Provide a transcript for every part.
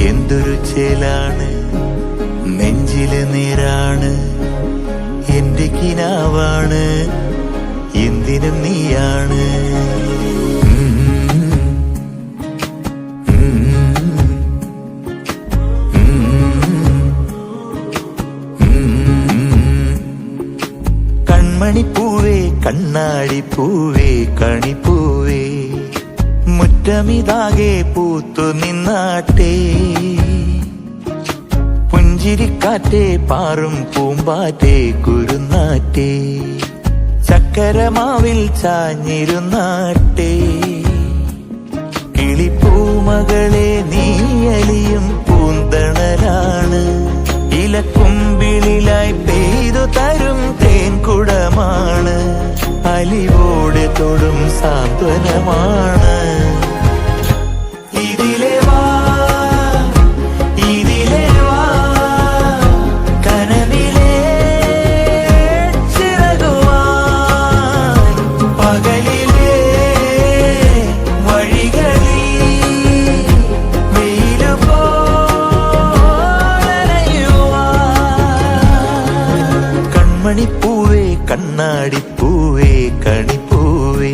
എന്തൊരു ചേലാണ് നെഞ്ചില് നേരാണ് എന്റെ കിനാവാണ് എന്തിനും നീയാണ്. കൺമണിപ്പൂവേ കണ്ണാടിപ്പൂവേ കണിപ്പൂവേ മുറ്റമിതാകെ പൂത്തു നിന്നാട്ടെ. പുഞ്ചിരിക്കാറ്റേ പാറും പൂമ്പാറ്റേ കുരുന്നാറ്റേ ചക്കരമാവിൽ ചാഞ്ഞിരുന്നാട്ടെ. കിളിപ്പൂമകളെ നീയലിയും പൂന്തണലാണ് ഇലക്കുമ്പിളിലായി പെയ്തു തരും തേൻകുടമാണ് അലിവോടെ തൊടും സാന്ത്വനമാണ്. ഇതിലെ വാ ഇതിലെ വാ കനവിലെ ചിറകുവാൻ പകലിലെ വഴികളിൽ വെയിലു പോലണയുവാൻ. കൺമണിപ്പൂവേ കണ്ണാടിപ്പൂവേ കണിപ്പൂവേ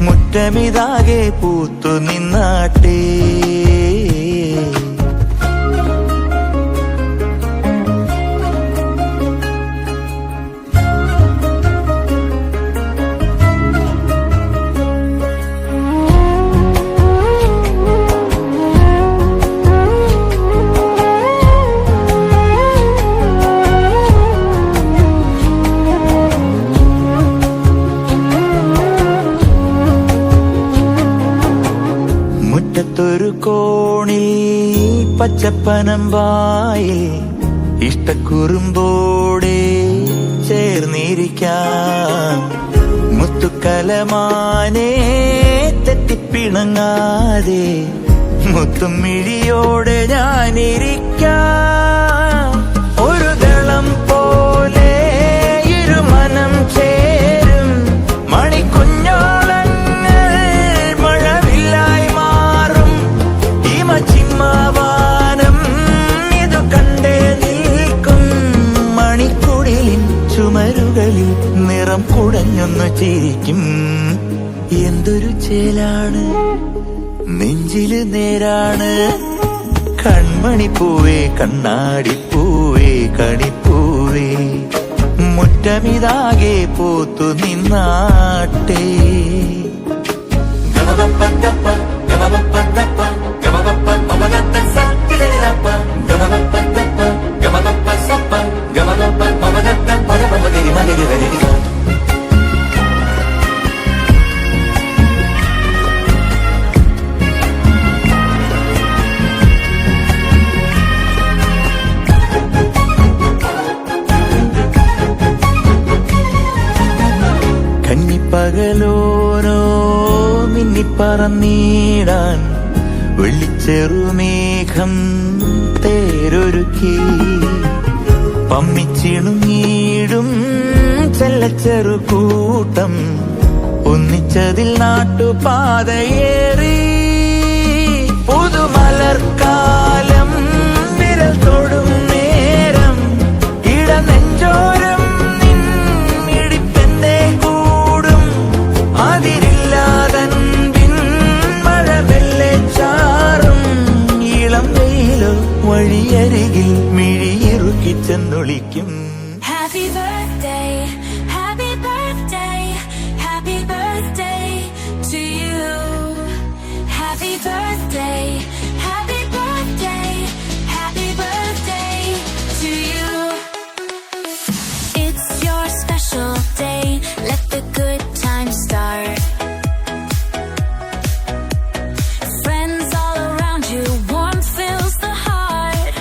മുറ്റമിതാകെ പൂത്തു നിന്നാട്ടെ. മുറ്റത്തൊരു കോണിൽ പച്ചപ്പനമ്പായിൽ ഇഷ്ടക്കുറുമ്പോടെ ചേർന്നിരിക്കാം. മുത്തുക്കലമാനെ തെറ്റിപ്പിണങ്ങാതെ മുത്തും മിഴിയോടെ ഞാനിരിക്കാം. ഒരു ദളം പോലെ ഇരുമനം ചേരും മണിക്കുഞ്ഞോളങ്ങൾ മഴവില്ലായി മാറും ഹിമചിമ്മാവാനം ഇതു കണ്ടേ നിൽക്കും. മണിക്കുടിലിൻ ചുമരുകളിൽ നിറം കുടഞ്ഞൊന്നു ചിരിക്കും. എന്തൊരു ചേലാണ് നെഞ്ചില് നേരാണ് കൺമണിപ്പൂവേ കണ്ണാടിപ്പൂവേ കണിപ്പൂവേ മുറ്റമിതാകെ പൂത്തു നിന്നാട്ടെ. കന്നിപ്പകലോരോ മിന്നിപ്പറന്നീടാൻ വെള്ളിച്ചെറുമേഘം തേരൊരുക്കി പമ്മിച്ചിണുങ്ങീടും ചെല്ലച്ചെറു കൂട്ടം ഒന്നിച്ചതിൽ നാട്ടുപാതയേറി. പുതുമലർക്കാലം വിരൽ തൊടും നേരം ഇടനെഞ്ചോരം നിന്നിടിപ്പെന്തേ കൂടും. അതിരില്ലാതൻപിൻ മഴവെല്ലെ ചാറും ഇളം വെയിലോ വഴിയരികിൽ മിഴിയിറുക്കി ചെന്നൊളിക്കും. Happy birthday, happy birthday, happy birthday to you. Happy birthday, happy birthday, happy birthday to you. It's your special day, let the good times start. Friends all around you, warmth fills the heart.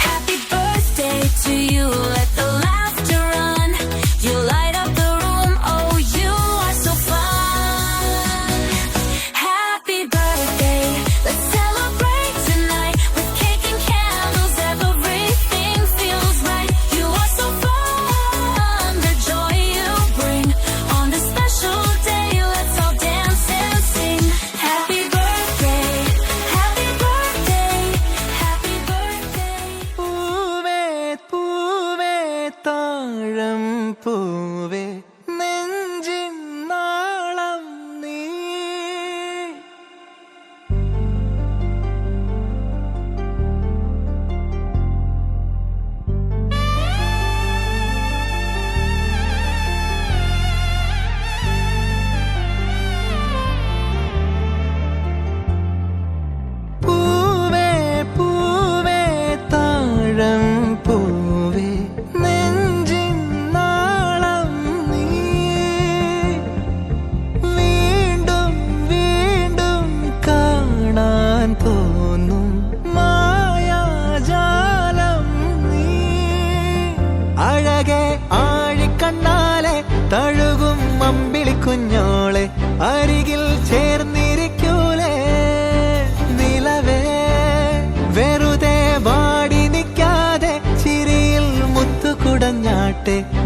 Happy birthday.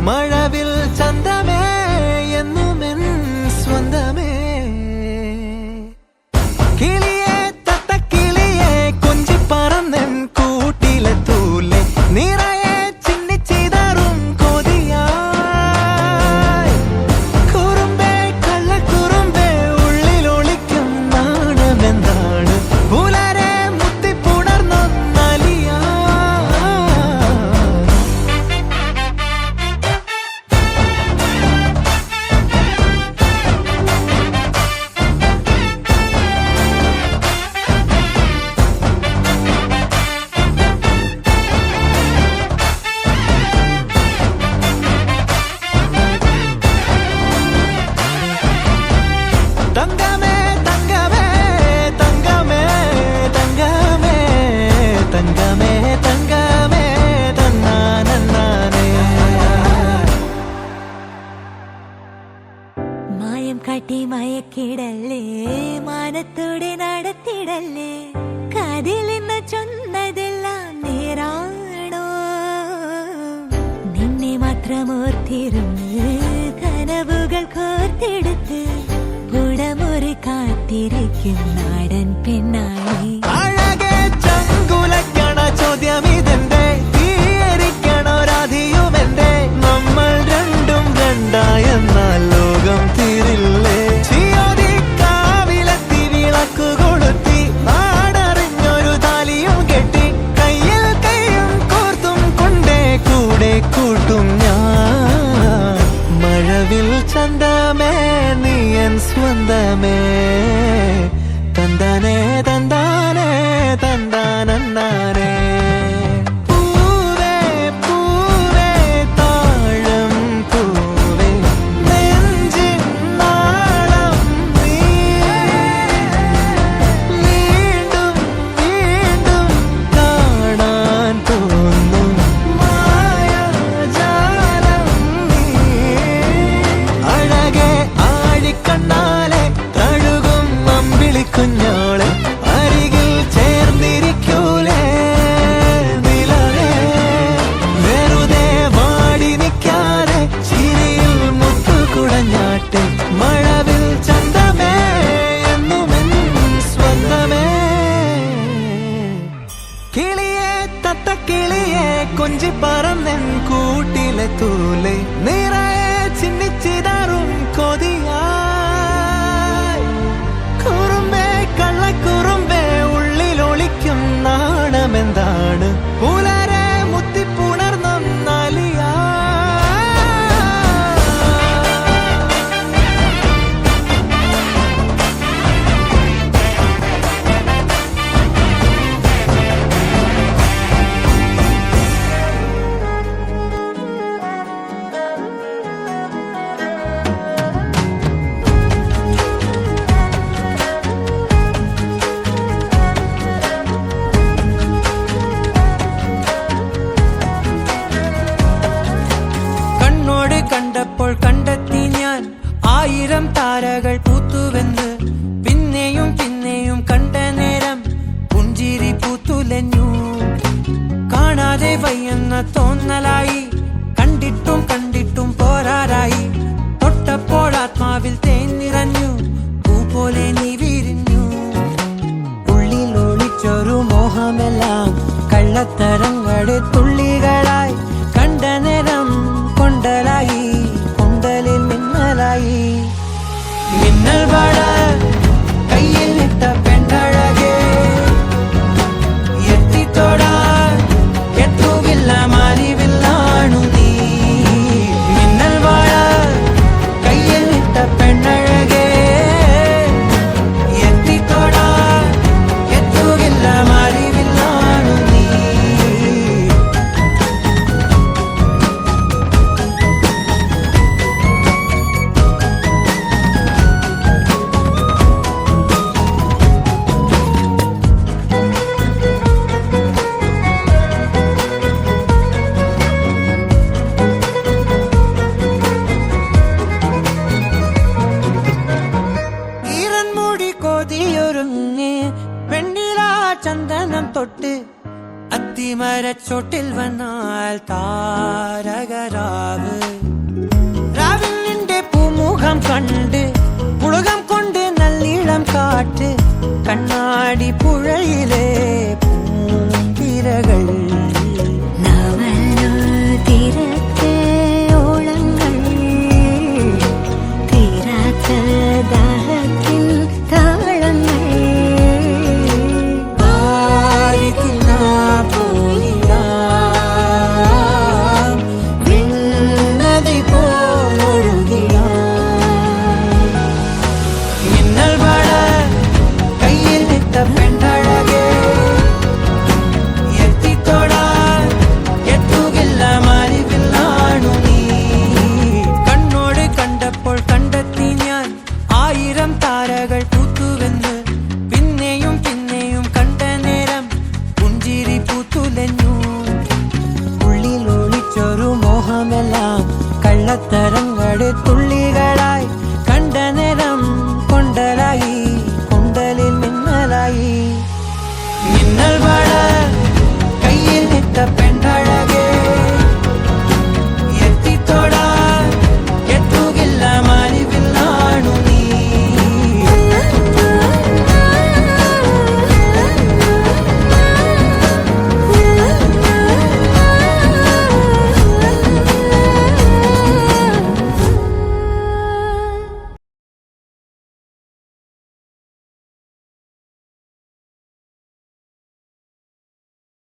മഴവിൽ ചന്തമേ എന്നുമെൻ സ്വന്തമേ കിളിയെ തത്തക്കിളിയെ കൊഞ്ചി പറന്നൻ കൂട്ടിലെ തൂലെ നിറയെ ചിന്നിച്ചിതറും കൊതിയായി കുറുമ്പേ കള്ളക്കുറുമ്പേ ഉള്ളിലൊളിക്കും നാണമെന്താണ് പുലരെ മുത്തിപ്പുണർന്നൊന്നലിയാ തങ്കമേ തങ്കമേ തങ്കമേ തങ്കമേ തങ്കമേ തങ്കമേ തന്നാനേ മായം കാട്ടി മയക്കിടല്ലേ മാനത്തോടെ നടത്തിടല്ലേ കാതിലെന്ന് ചൊന്നതെല്ലാം നേരാണോ നിന്നെ മാത്രം ഓർത്തിരുന്ന് കനവുകൾ കോർത്തെടുത്ത് പുടമുറി കാത്തിരിക്കും നാടൻ പെണ്ണായി അഴകെ ചങ്കുലക്കണ ചോദ്യമിതെന്റെ തീയരിക്കണ രാധിയുമെന്റെ നമ്മൾ രണ്ടും രണ്ടായെന്നാൽ ലോകം തീരില്ലേ ചിയോദിക്കാവിലെത്തി വിളക്കു കൊളുത്തി നാടറിഞ്ഞൊരു താലിയും കെട്ടി കയ്യിൽ കയ്യും കോർത്തും കൊണ്ടേ കൂടെ കൂട്ടും ഞാൻ മഴവിൽ ചന്തമേ നീയൻ സ്വന്തമേ തന്താനേ തന്താനേ തന്താനേ പൂവേ പൂവേ താഴം പൂവേ നെഞ്ചിൻ നാളം നീ വീണ്ടും വീണ്ടും കാണാൻ തോന്നും മായാജാലം നീ അഴകെ ആഴിക്കണ്ണാലെ തഴുകും അമ്പിളിക്കുഞ്ഞോളെ അരികിൽ ചേർന്നിരിക്കൂലേ നിലവേ വെറുതെ വാടി നിൽക്കാതെ ചിരിയിൽ മുത്തുകുടഞ്ഞാട്ടെ മഴവിൽ ചന്തമേ എന്നുമെൻ സ്വന്തമേ കിളിയെ തത്തക്കിളിയെ കൊഞ്ചി പറന്നൻ കൂട്ടിലെ തൂലെ നിറയെ ചിന്നിച്ചിതറും കൊതിയായി കുറുമ്പേ കള്ളക്കുറുമ്പേ ഉള്ളിലൊളിക്കും നാണമെന്താണ് പുലരെ മുത്തിപ്പുണർന്നൊന്നലിയാ കണ്ണോട് കണ്ടപ്പോൾ കണ്ടെത്തി ഞാൻ 1000 താരകൾ പൂത്തുവെന്ന് പിന്നെയും പിന്നെയും കണ്ട നേരം പുഞ്ചിരി പൂത്തുലഞ്ഞു കാണാതെ വയ്യെന്ന തോന്നലായി കണ്ടിട്ടും കണ്ടിട്ടും പോരാറായി തൊട്ടപ്പോൾ ആത്മാവിൽ തേൻ നിറഞ്ഞു പൂ പോലെ നീ വിരിഞ്ഞു ഉള്ളിൽ ഒളിച്ചൊരു മോഹമെല്ലാം കള്ളത്തരങ്ങളുടെ തുള്ളികളായി കണ്ട നേരം കൊണ്ടലായി കൊണ്ടലിൽ മിന്നലായി മിന്നൽ വള കയ്യിൽ ഇട്ട പെണ്ണഴകേ എത്തിത്തോടാൻ എത്തുകില്ല മാറിവില്ലാണു നീ മിന്നൽ വള കയ്യിൽ ഇട്ട പെണ്ണഴകേ എത്തിത്തോടാൻ എത്തുകില്ല മാറിവില്ലാണു നീ ചന്ദനം തൊട്ട് അത്തിമരച്ചോട്ടിൽ വന്നാൽ താരകരാവ് முகம் கண்டு உலகம் கொண்டு நல்லிடம் காட்டு கண்ணாடி புழையிலே